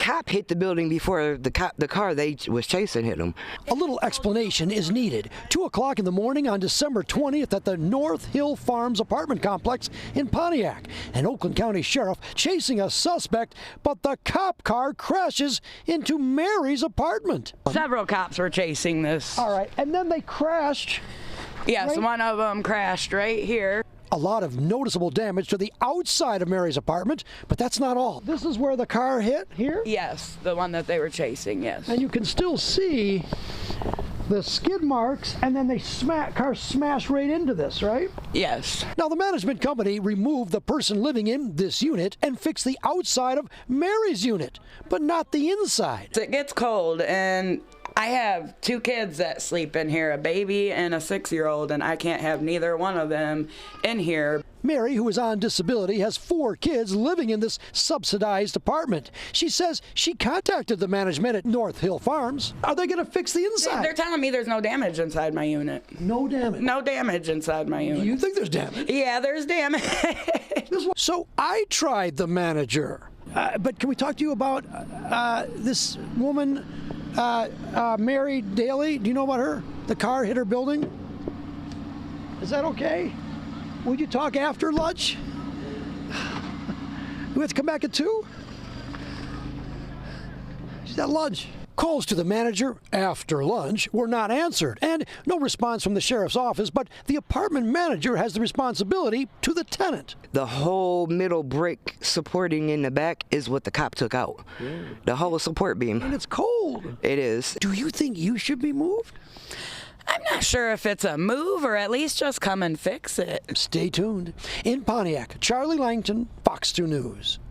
cop hit the building before the car they was chasing hit him. A little explanation is needed. 2 o'clock in the morning on December 20th at the North Hill Farms apartment complex in Pontiac. An Oakland County sheriff chasing a suspect, but the cop car crashes into Mary's apartment. Several cops were chasing this. All right, and then they crashed. Yes, right? one of them crashed right here. A lot of noticeable damage to the outside of Mary's apartment, but that's not all. This is where the car hit, here? Yes, the one that they were chasing, yes. And you can still see the skid marks, and then the car smashed right into this, right? Yes. Now, the management company removed the person living in this unit and fixed the outside of Mary's unit, but not the inside. It gets cold, and I have 2 kids that sleep in here, a baby and a 6-year-old, and I can't have neither one of them in here. Mary, who is on disability, has 4 kids living in this subsidized apartment. She says she contacted the management at North Hill Farms. Are they going to fix the inside? They're telling me there's no damage inside my unit. No damage? No damage inside my unit. You think there's damage? Yeah, there's damage. So I tried the manager. But can we talk to you about this woman, Mary Daly? Do you know about her? The car hit her building? Is that okay? Would you talk after lunch? We have to come back at 2? She's at lunch. Calls to the manager after lunch were not answered, and no response from the sheriff's office, but the apartment manager has the responsibility to the tenant. The whole middle brick supporting in the back is what the cop took out. Yeah. The whole support beam. And it's cold. It is. Do you think you should be moved? I'm not sure if it's a move or at least just come and fix it. Stay tuned. In Pontiac, Charlie Langton, Fox 2 News.